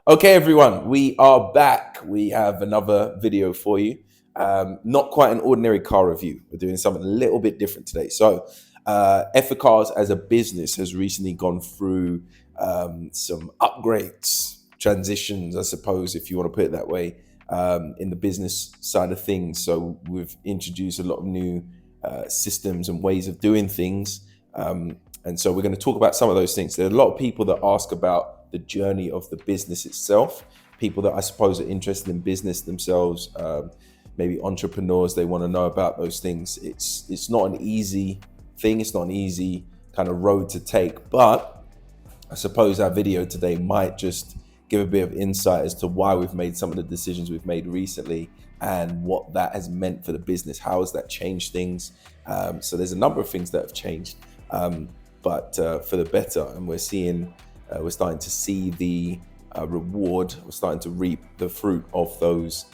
Okay, everyone, we are back. We have another video for you. Not quite an ordinary car review. We're doing something a little bit different today. So, Ethicars as a business has recently gone through some upgrades, transitions, I suppose, if you want to put it that way, in the business side of things. So, we've introduced a lot of new systems and ways of doing things. And so we're going to talk about some of those things. There are a lot of people that ask about the journey of the business itself, people that I suppose are interested in business themselves, maybe entrepreneurs, they want to know about those things. It's not an easy thing. It's not an easy kind of road to take, but I suppose our video today might just give a bit of insight as to why we've made some of the decisions we've made recently and what that has meant for the business. How has that changed things? So there's a number of things that have changed. But for the better, and we're starting to see the reward. We're starting to reap the fruit of those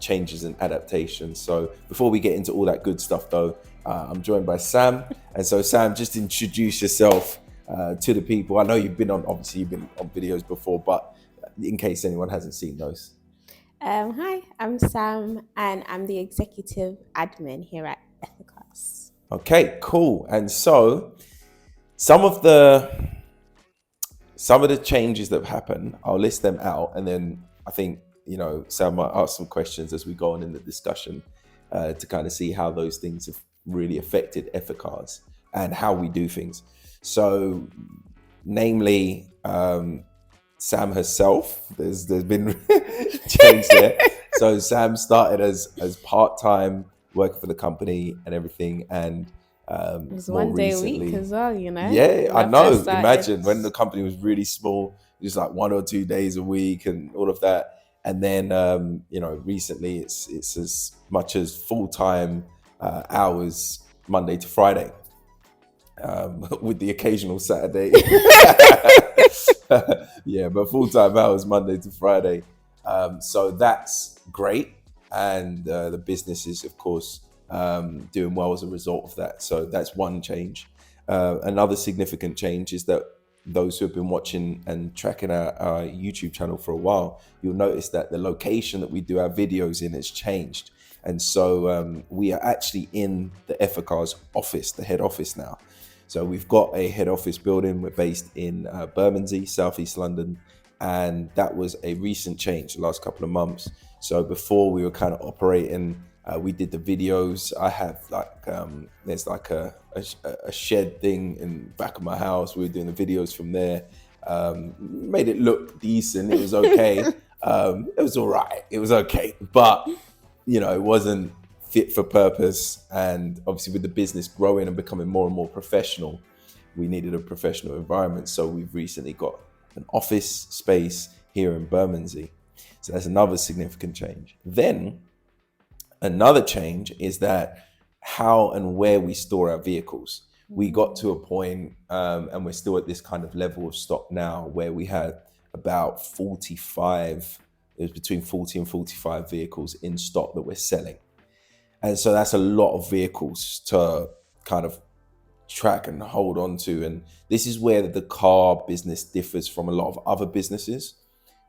changes and adaptations. So before we get into all that good stuff, though, I'm joined by Sam. And so, Sam, just introduce yourself to the people. I know you've been on videos before, but in case anyone hasn't seen those. Hi, I'm Sam, and I'm the executive admin here at Ethicars. Okay, cool. And so some of the changes that have happened, I'll list them out, and then I think Sam might ask some questions as we go on in the discussion to kind of see how those things have really affected Ethicars and how we do things. So, namely, Sam herself, there's been change there. So Sam started as part-time working for the company and everything, and it was one day a week as well, Yeah, I know. Imagine when the company was really small, just like 1 or 2 days a week and all of that. And then, recently it's as much as full-time hours, Monday to Friday, with the occasional Saturday. Yeah, but full-time hours, Monday to Friday. So that's great. And the business is, of course, doing well as a result of that. So that's one change. Another significant change is that those who have been watching and tracking our YouTube channel for a while, you'll notice that the location that we do our videos in has changed. And so we are actually in the Ethicars office, the head office now. So we've got a head office building. We're based in Bermondsey, Southeast London. And that was a recent change the last couple of months. So before we were kind of operating, we did the videos. I have there's like a shed thing in the back of my house. We were doing the videos from there. Made it look decent. It was okay. It was all right. It was okay. But, it wasn't fit for purpose. And obviously with the business growing and becoming more and more professional, we needed a professional environment. So we've recently got an office space here in Bermondsey. So that's another significant change. Then another change is that how and where we store our vehicles. We got to a point, and we're still at this kind of level of stock now, where we had about 45, it was between 40 and 45 vehicles in stock that we're selling. And so that's a lot of vehicles to kind of track and hold on to. And this is where the car business differs from a lot of other businesses.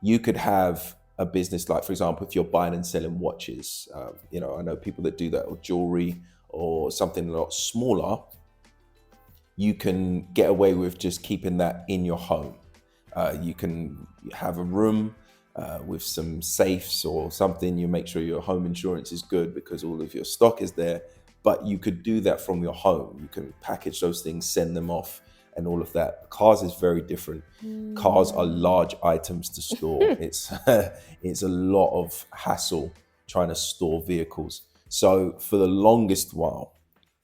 You could have a business like, for example, if you're buying and selling watches, I know people that do that, or jewelry or something a lot smaller, you can get away with just keeping that in your home. You can have a room with some safes or something. You make sure your home insurance is good because all of your stock is there. But you could do that from your home. You can package those things, send them off, and all of that. Cars is very different. Cars are large items to store. It's a lot of hassle trying to store vehicles. So for the longest while,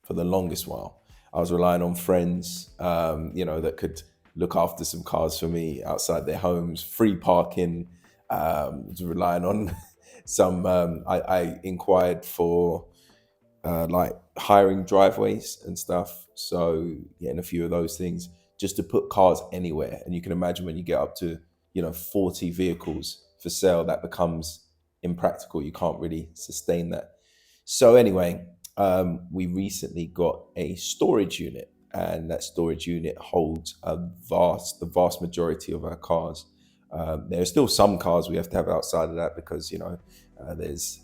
I was relying on friends, that could look after some cars for me outside their homes, free parking. Was relying on some. I inquired for like hiring driveways and stuff. So getting a few of those things just to put cars anywhere. And you can imagine when you get up to 40 vehicles for sale, that becomes impractical. You can't really sustain that. So anyway, we recently got a storage unit, and that storage unit holds the vast majority of our cars. There are still some cars we have to have outside of that because, there's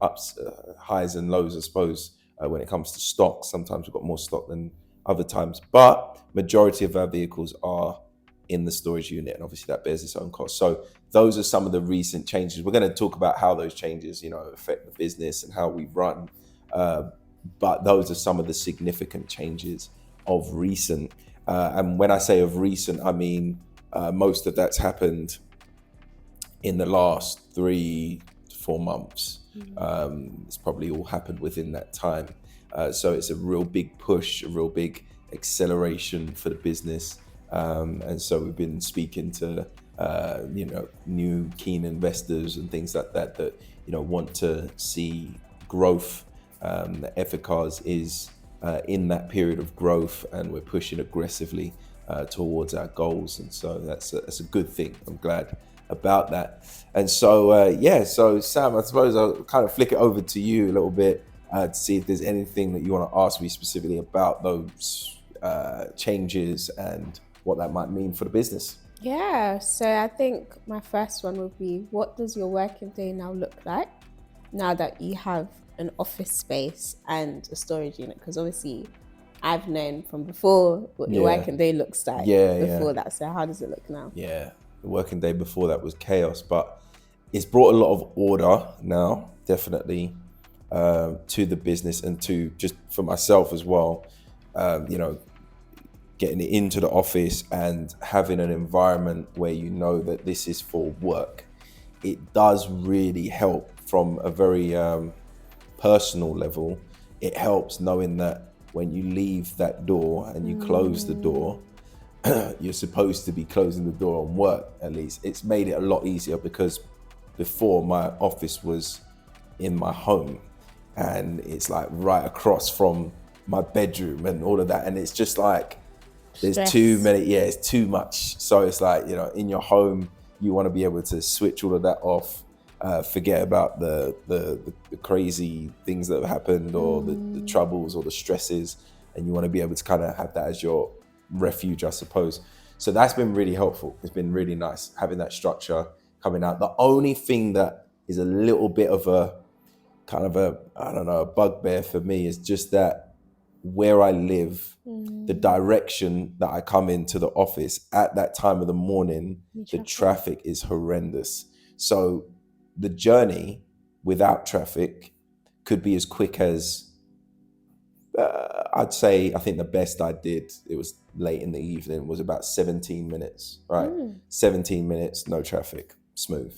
ups, highs and lows, I suppose, when it comes to stock. Sometimes we've got more stock than other times, but majority of our vehicles are in the storage unit, and obviously that bears its own cost. So those are some of the recent changes. We're going to talk about how those changes, affect the business and how we run. But those are some of the significant changes of recent. And when I say of recent, I mean most of that's happened in the last 3 to 4 months. It's probably all happened within that time. So it's a real big push, a real big acceleration for the business. And so we've been speaking to, new keen investors and things like that, want to see growth. Ethicars is in that period of growth, and we're pushing aggressively towards our goals. And so that's a good thing. I'm glad about that. And so, so Sam, I suppose I'll kind of flick it over to you a little bit to see if there's anything that you want to ask me specifically about those changes and what that might mean for the business. Yeah, so I think my first one would be, what does your working day now look like now that you have an office space and a storage unit? Because obviously I've known from before what your working day looks like before that. So how does it look now? Yeah, the working day before that was chaos, but it's brought a lot of order now, definitely, to the business and to just for myself as well. Getting it into the office and having an environment where you know that this is for work, it does really help from a very personal level. It helps knowing that when you leave that door and you close the door, you're supposed to be closing the door on work, at least. It's made it a lot easier because before my office was in my home and it's like right across from my bedroom and all of that. And it's just like, there's too many, it's too much. So it's like, in your home, you want to be able to switch all of that off, forget about the crazy things that have happened or the troubles or the stresses. And you want to be able to kind of have that as your refuge, I suppose. So that's been really helpful. It's been really nice having that structure coming out. The only thing that is a little bit of a kind of a bugbear for me is just that where I live, the direction that I come into the office at that time of the morning, the traffic is horrendous. So the journey without traffic could be as quick as, I think the best I did, it was late in the evening, was about 17 minutes, right? 17 minutes, no traffic, smooth.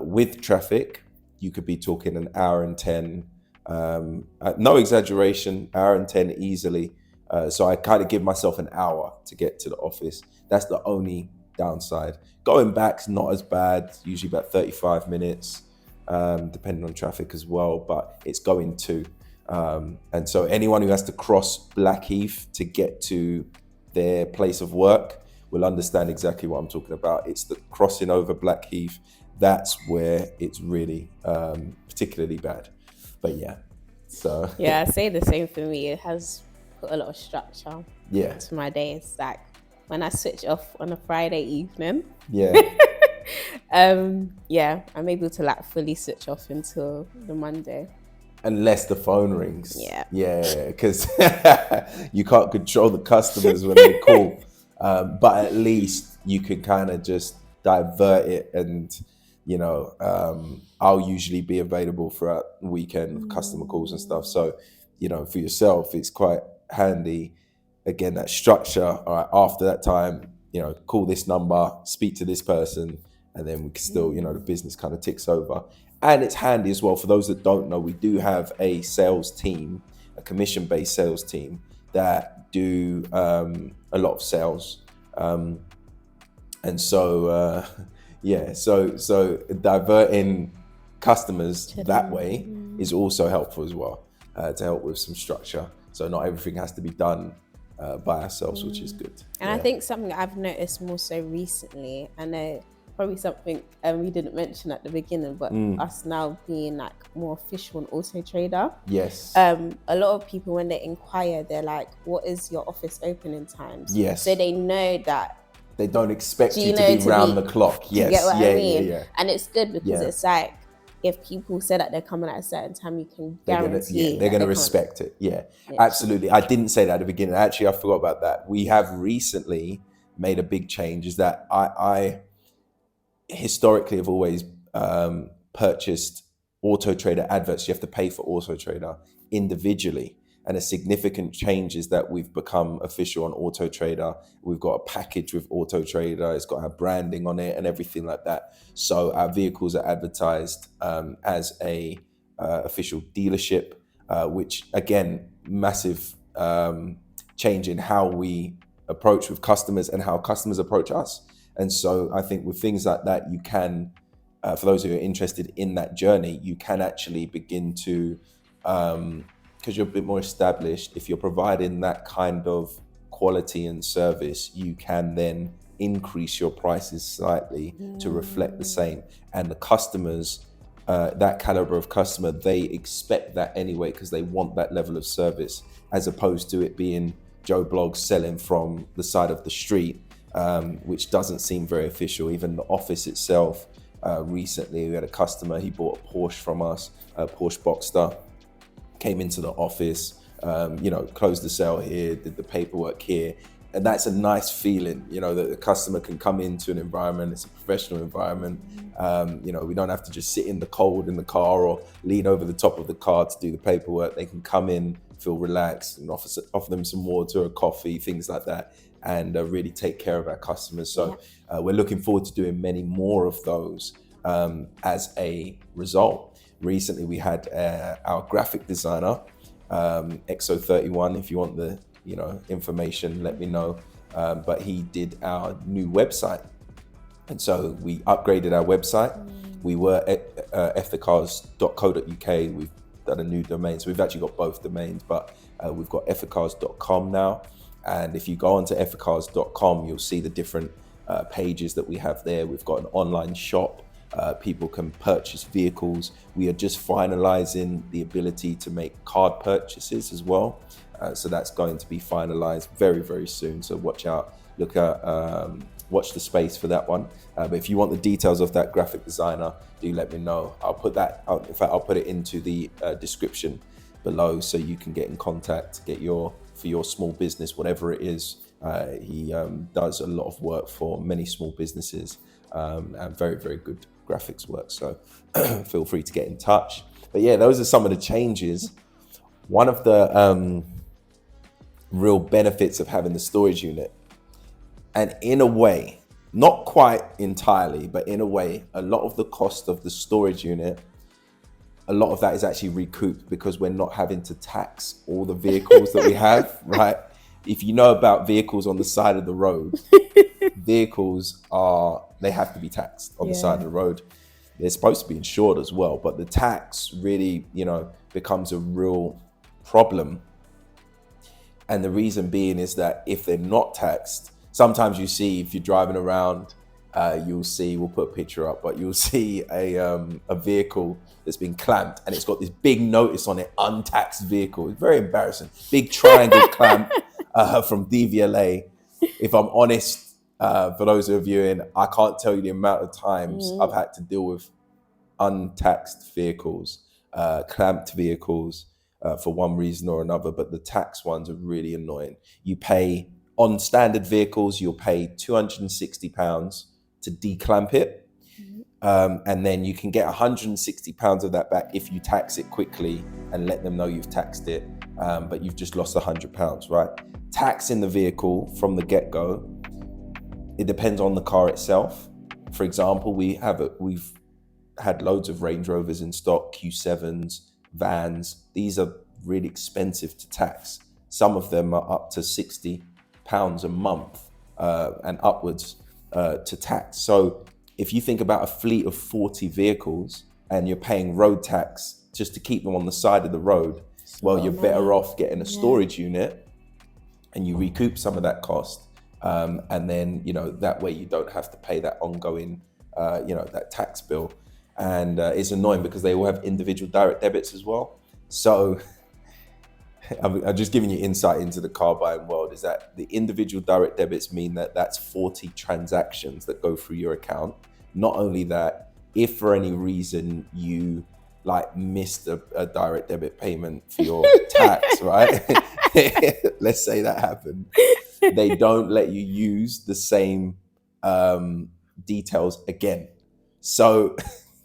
With traffic, you could be talking an hour and 10, no exaggeration, hour and 10 easily. So I kind of give myself an hour to get to the office. That's the only downside. Going back's not as bad, usually about 35 minutes, depending on traffic as well, but it's going to. And so anyone who has to cross Blackheath to get to their place of work will understand exactly what I'm talking about. It's the crossing over Blackheath. That's where it's really particularly bad. But so. Yeah, I say the same for me. It has put a lot of structure to my days. Like when I switch off on a Friday evening, I'm able to like fully switch off until the Monday. Unless the phone rings. Because you can't control the customers when they call. But at least you can kind of just divert it and, I'll usually be available throughout the weekend with customer calls and stuff. So, for yourself, it's quite handy. Again, that structure, all right, after that time, call this number, speak to this person, and then we can still, the business kind of ticks over. And it's handy as well, for those that don't know, we do have a sales team, a commission-based sales team that do a lot of sales. And so, so diverting customers that way is also helpful as well, to help with some structure. So not everything has to be done by ourselves, which is good. And I think something I've noticed more so recently, and probably something we didn't mention at the beginning, but us now being like more official on Autotrader. Yes. A lot of people, when they inquire, they're like, what is your office opening times? Yes. So they know that They don't expect Do you to be round the clock. Do you get Yes, what I mean? yeah. And it's good because Yeah. it's like, if people say that they're coming at a certain time, you can guarantee They're gonna that respect it. Yeah, Yeah. absolutely. I didn't say that at the beginning. Actually, I forgot about that. We have recently made a big change. Is that I historically have always purchased Autotrader adverts. You have to pay for Autotrader individually. And a significant change is that we've become official on Autotrader. We've got a package with Autotrader. It's got our branding on it and everything like that. So our vehicles are advertised as a official dealership, which again, massive change in how we approach with customers and how customers approach us. And so I think with things like that, you can, for those who are interested in that journey, you can actually begin to, because you're a bit more established, if you're providing that kind of quality and service, you can then increase your prices slightly to reflect the same. And the customers, that caliber of customer, they expect that anyway because they want that level of service, as opposed to it being Joe Bloggs selling from the side of the street, which doesn't seem very official. Even the office itself, recently we had a customer, he bought a Porsche from us, a Porsche Boxster, came into the office, closed the sale here, did the paperwork here. And that's a nice feeling, that the customer can come into an environment, it's a professional environment. We don't have to just sit in the cold in the car or lean over the top of the car to do the paperwork. They can come in, feel relaxed, and offer them some water or coffee, things like that, and really take care of our customers. So we're looking forward to doing many more of those as a result. Recently, we had our graphic designer, XO31. If you want the information, let me know. But he did our new website, and so we upgraded our website. We were at ethicars.co.uk. We've done a new domain, so we've actually got both domains, but we've got ethicars.com now. And if you go onto ethicars.com, you'll see the different pages that we have there. We've got an online shop. People can purchase vehicles. We are just finalizing the ability to make card purchases as well. So that's going to be finalized very, very soon. So watch out, watch the space for that one. But if you want the details of that graphic designer, do let me know. I'll put that out. In fact, I'll put it into the description below so you can get in contact, for your small business, whatever it is. He does a lot of work for many small businesses and very, very good graphics work. So feel free to get in touch. But yeah, those are some of the changes. One of the real benefits of having the storage unit, and in a way, not quite entirely, but in a way, a lot of the cost of the storage unit, a lot of that is actually recouped because we're not having to tax all the vehicles that we have, right? If you know about vehicles on the side of the road, vehicles they have to be taxed on the side of the road. They're supposed to be insured as well, but the tax really, becomes a real problem. And the reason being is that if they're not taxed, sometimes you see, if you're driving around, you'll see, we'll put a picture up, but you'll see a vehicle that's been clamped and it's got this big notice on it, untaxed vehicle. It's very embarrassing. Big triangle clamp from DVLA. If I'm honest, for those who are viewing, I can't tell you the amount of times I've had to deal with untaxed vehicles, clamped vehicles for one reason or another, but the tax ones are really annoying. You pay, on standard vehicles, you'll pay £260 to declamp it. And then you can get £160 of that back if you tax it quickly and let them know you've taxed it, but you've just lost £100, right? Taxing the vehicle from the get-go, it depends on the car itself. For example, we've had loads of Range Rovers in stock, Q7s, vans. These are really expensive to tax. Some of them are up to £60 a month and upwards to tax. So if you think about a fleet of 40 vehicles and you're paying road tax just to keep them on the side of the road, well, you're better off getting a storage unit and you recoup some of that cost. And then, that way you don't have to pay that ongoing, that tax bill. And it's annoying because they all have individual direct debits as well. So I'm just giving you insight into the car buying world, is that the individual direct debits mean that that's 40 transactions that go through your account. Not only that, if for any reason you like missed a direct debit payment for your tax, right? Let's say that happened. They don't let you use the same details again. So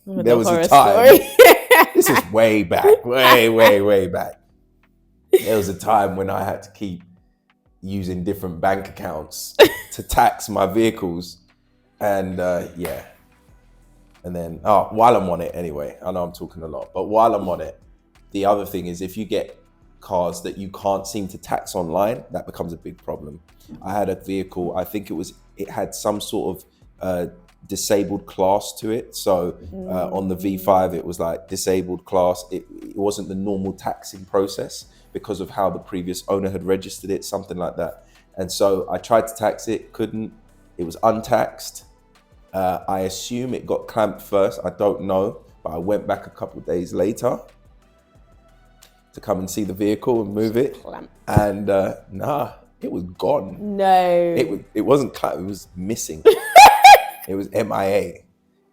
there was a time, this is way back, way back. There was a time when I had to keep using different bank accounts to tax my vehicles. And yeah. And then, while I'm on it anyway, I know I'm talking a lot, but while I'm on it, the other thing is if you get cars that you can't seem to tax online, that becomes a big problem. I had a vehicle, I think it had some sort of disabled class to it. So on the V5, it was like disabled class. It wasn't the normal taxing process because of how the previous owner had registered it, something like that. And so I tried to tax it, couldn't. It was untaxed. I assume it got clamped first. I don't know, but I went back a couple of days later to come and see the vehicle and move it. And it was gone. No. It wasn't clamped, it was missing. It was MIA.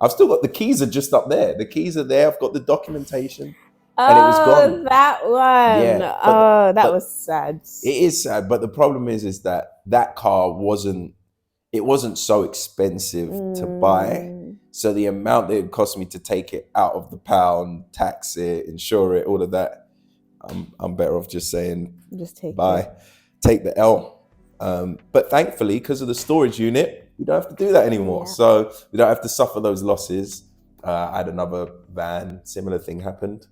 I've still got the keys are just up there. The keys are there. I've got the documentation. And it was gone. That one. Yeah, that was sad. It is sad, but the problem is that car wasn't so expensive to buy. So the amount that it cost me to take it out of the pound, tax it, insure it, all of that, I'm better off just saying, just take bye, take the L. But thankfully, because of the storage unit, we don't have to do that anymore. Yeah. So we don't have to suffer those losses. I had another van, similar thing happened.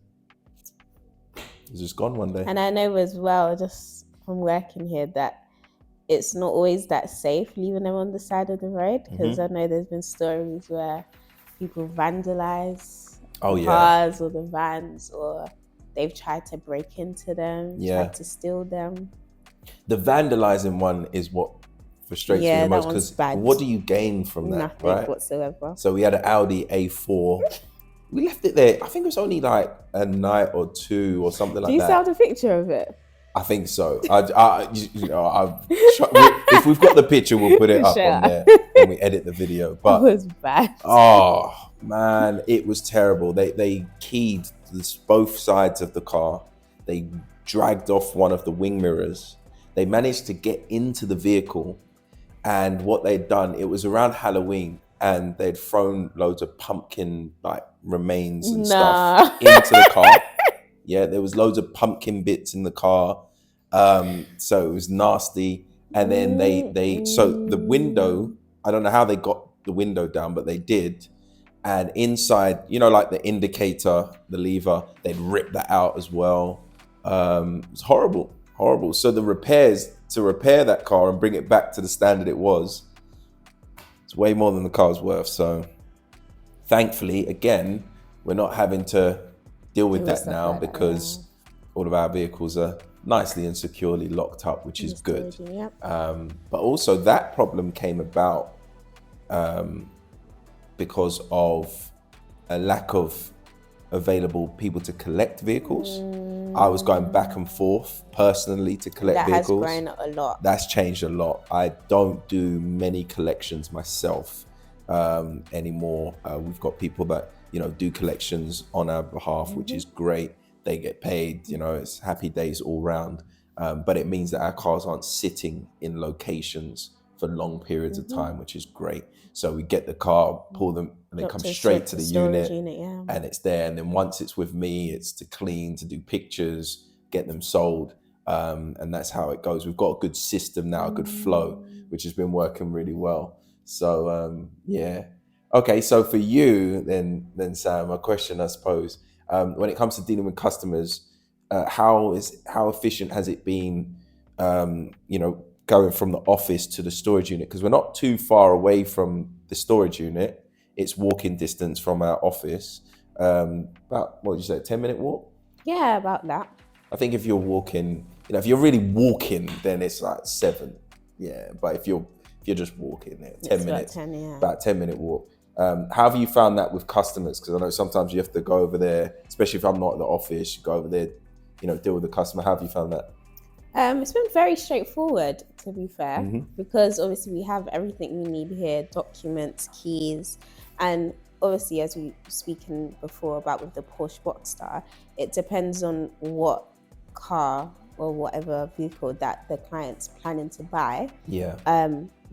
It was just gone one day. And I know as well, just from working here, that it's not always that safe leaving them on the side of the road, because I know there's been stories where people vandalize the cars or the vans, or they've tried to break into them, tried to steal them. The vandalizing one is what frustrates me the most, because what do you gain from that? Nothing, right? Whatsoever. So we had an Audi A4. We left it there. I think it was only like a night or two or something like that. Do you still have a picture of it? I think so. If we've got the picture, we'll put it up on there when we edit the video. But it was bad. Oh man, it was terrible. They keyed both sides of the car. They dragged off one of the wing mirrors. They managed to get into the vehicle, and what they'd done, it was around Halloween, and they'd thrown loads of pumpkin like remains and stuff into the car. Yeah, there was loads of pumpkin bits in the car. So it was nasty. And then so the window, I don't know how they got the window down, but they did. And inside, like the indicator, the lever, they'd ripped that out as well. It was horrible. So the repairs, to repair that car and bring it back to the standard it was, it's way more than the car's worth. So thankfully, again, we're not having to deal with that now, because all of our vehicles are nicely and securely locked up, which is good. But also that problem came about because of a lack of available people to collect vehicles. I was going back and forth personally to collect vehicles. That has grown a lot. That's changed a lot. I don't do many collections myself anymore. We've got people that do collections on our behalf, which is great. They get paid, it's happy days all round. But it means that our cars aren't sitting in locations for long periods of time, which is great. So we get the car, pull them, and they come straight to the unit, and it's there. And then once it's with me, it's to clean, to do pictures, get them sold. And that's how it goes. We've got a good system now, a good flow, which has been working really well. So yeah. Okay, so for you then Sam, a question I suppose, when it comes to dealing with customers, how efficient has it been, going from the office to the storage unit? Because we're not too far away from the storage unit. It's walking distance from our office. About, what did you say, 10-minute walk? Yeah, about that. I think if you're walking, if you're really walking, then it's like 7. Yeah, but if you're just walking, 10 minutes, about 10-minute walk. How have you found that with customers? Because I know sometimes you have to go over there, especially if I'm not at the office, you go over there deal with the customer? How have you found that? It's been very straightforward, to be fair, Mm-hmm. because obviously we have everything we need here: documents, keys, and obviously, as we were speaking before about with the Porsche Boxster, it depends on what car or whatever vehicle that the client's planning to buy. Yeah.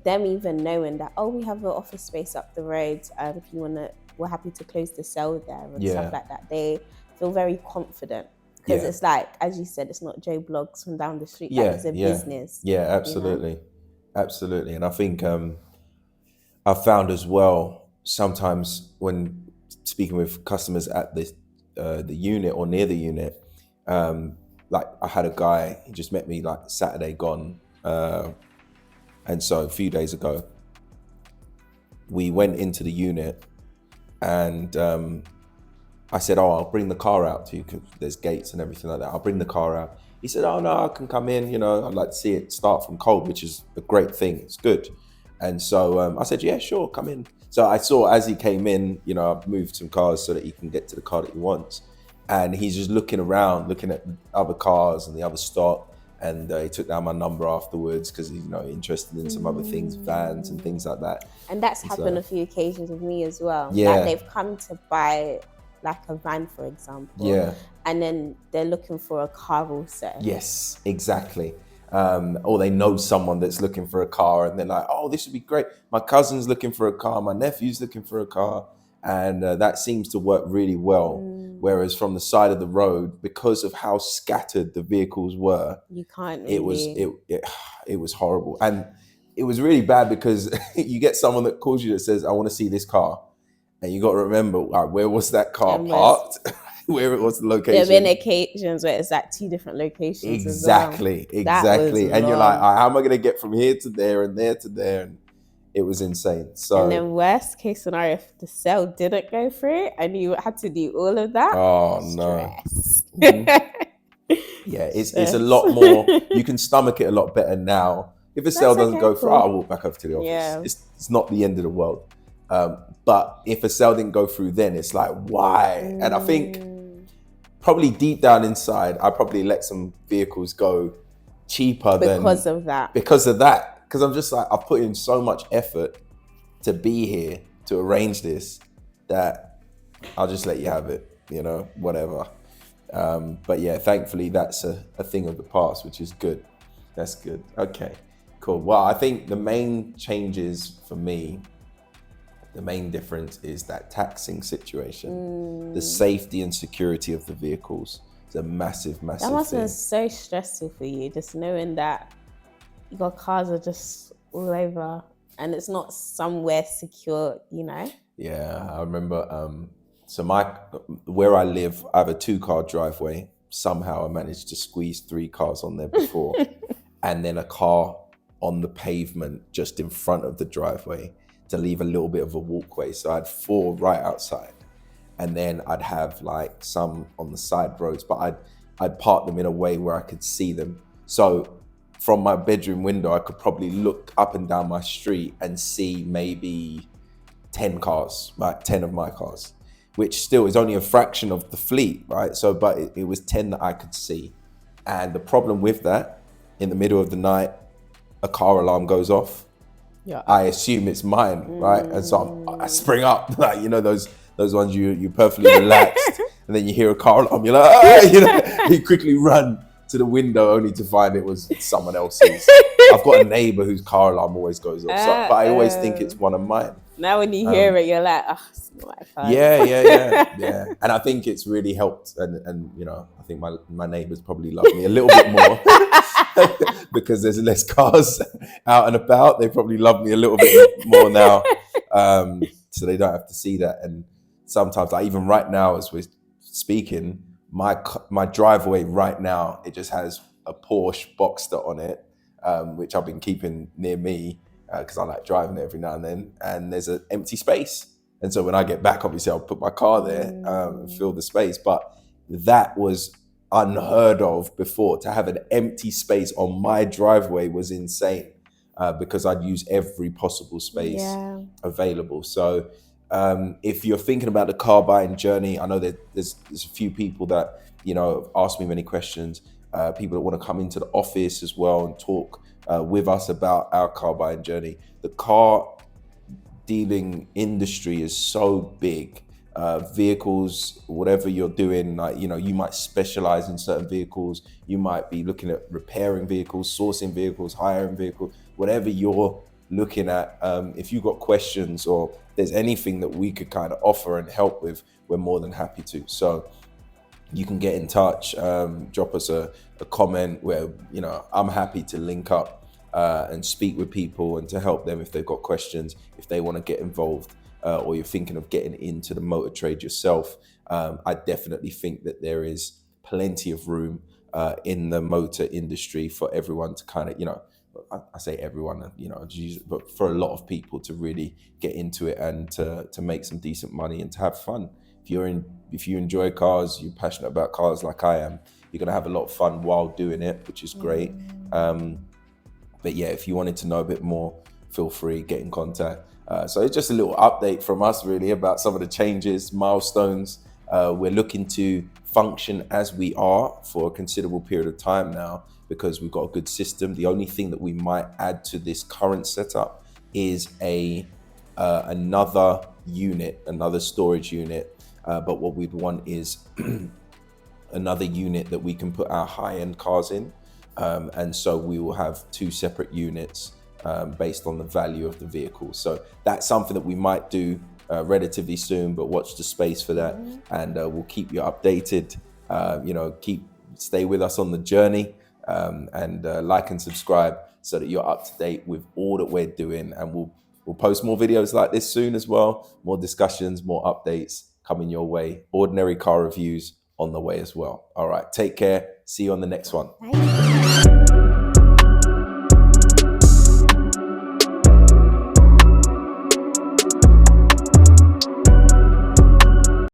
Them even knowing that, we have an office space up the road. If you wanna, we're happy to close the cell there and stuff like that. They feel very confident. Because it's like, as you said, it's not Joe Blogs from down the street. Yeah, like it's a business. Yeah, absolutely. Absolutely. And I think I've found as well, sometimes when speaking with customers at the unit or near the unit, like I had a guy, he just met me like Saturday gone. And so a few days ago, we went into the unit and I said, I'll bring the car out to you because there's gates and everything like that. I'll bring the car out. He said, oh no, I can come in. I'd like to see it start from cold, which is a great thing. It's good. And so I said, yeah, sure, come in. So I saw as he came in, I've moved some cars so that he can get to the car that he wants. And he's just looking around, looking at other cars and the other stock. And he took down my number afterwards because he's interested in some other things, vans and things like that. And that's happened a few occasions with me as well. Yeah. Like they've come to buy like a van, for example. Yeah. And then they're looking for a car also. Yes, exactly. Or they know someone that's looking for a car and they're like, oh, this would be great. My cousin's looking for a car. My nephew's looking for a car. And that seems to work really well. Whereas from the side of the road, because of how scattered the vehicles were, you can't really. It was horrible. And it was really bad because you get someone that calls you that says, I want to see this car. And you got to remember, where was that car parked? Where it was the location. There have been occasions where it's at 2 different locations. Exactly. And you're like, how am I going to get from here to there and there to there? And it was insane. So, and then worst case scenario, if the sale didn't go through and you had to do all of that. Oh no. Yeah, it's a lot more. You can stomach it a lot better now. If a sale doesn't go through, I'll walk back over to the office. Yeah. It's not the end of the world. But if a sale didn't go through, then it's like, why? And I think probably deep down inside, I probably let some vehicles go cheaper because of that. Because I'm just like, I've put in so much effort to be here, to arrange this, that I'll just let you have it, whatever. But yeah, thankfully that's a thing of the past, which is good. That's good. Okay, cool. Well, I think the main changes for me, the main difference is that taxing situation. The safety and security of the vehicles is a massive thing. That must have been so stressful for you, just knowing that your cars are just all over and it's not somewhere secure, Yeah, I remember. So where I live, I have a 2-car driveway. Somehow I managed to squeeze 3 cars on there before, and then a car on the pavement just in front of the driveway to leave a little bit of a walkway. So I had 4 right outside, and then I'd have like some on the side roads, but I'd park them in a way where I could see them. So from my bedroom window, I could probably look up and down my street and see maybe 10 cars, like 10 of my cars, which still is only a fraction of the fleet, right? So, but it was 10 that I could see. And the problem with that, in the middle of the night, a car alarm goes off. Yeah. I assume it's mine, right? And so I spring up, like, those ones you're perfectly relaxed, and then you hear a car alarm, you're like, ah! You quickly run to the window only to find it was someone else's. I've got a neighbor whose car alarm always goes off, but I always think it's one of mine. Now when you hear it, you're like, it's not my car. Yeah. And I think it's really helped, and I think my neighbors probably love me a little bit more because there's less cars out and about. They probably love me a little bit more now, so they don't have to see that. And sometimes, like even right now as we're speaking, my driveway right now, it just has a Porsche Boxster on it, which I've been keeping near me because I like driving it every now and then. And there's an empty space, and so when I get back, obviously I'll put my car there and fill the space. But that was unheard of before. To have an empty space on my driveway was insane because I'd use every possible space available. So If you're thinking about the car buying journey, I know that there's a few people that have asked me many questions. People that want to come into the office as well and talk with us about our car buying journey. The car dealing industry is so big. Vehicles, whatever you're doing, like you might specialize in certain vehicles. You might be looking at repairing vehicles, sourcing vehicles, hiring vehicles, whatever you're looking at. If you've got questions or there's anything that we could kind of offer and help with, we're more than happy to. So you can get in touch, drop us a comment where I'm happy to link up and speak with people and to help them if they've got questions, if they want to get involved, or you're thinking of getting into the motor trade yourself. I definitely think that there is plenty of room in the motor industry for everyone to kind of, I say everyone, but for a lot of people to really get into it and to make some decent money and to have fun. If you enjoy cars, you're passionate about cars like I am, you're gonna have a lot of fun while doing it, which is great. But yeah, if you wanted to know a bit more, feel free, get in contact. So it's just a little update from us really about some of the changes, milestones. We're looking to function as we are for a considerable period of time now because we've got a good system. The only thing that we might add to this current setup is another unit, another storage unit. But what we'd want is another unit that we can put our high-end cars in. And so we will have two separate units based on the value of the vehicle. So that's something that we might do relatively soon, but watch the space for that. And we'll keep you updated. Stay with us on the journey and like and subscribe so that you're up to date with all that we're doing. And we'll post more videos like this soon as well. More discussions, more updates coming your way. Ordinary car reviews on the way as well. All right, take care. See you on the next one. Bye.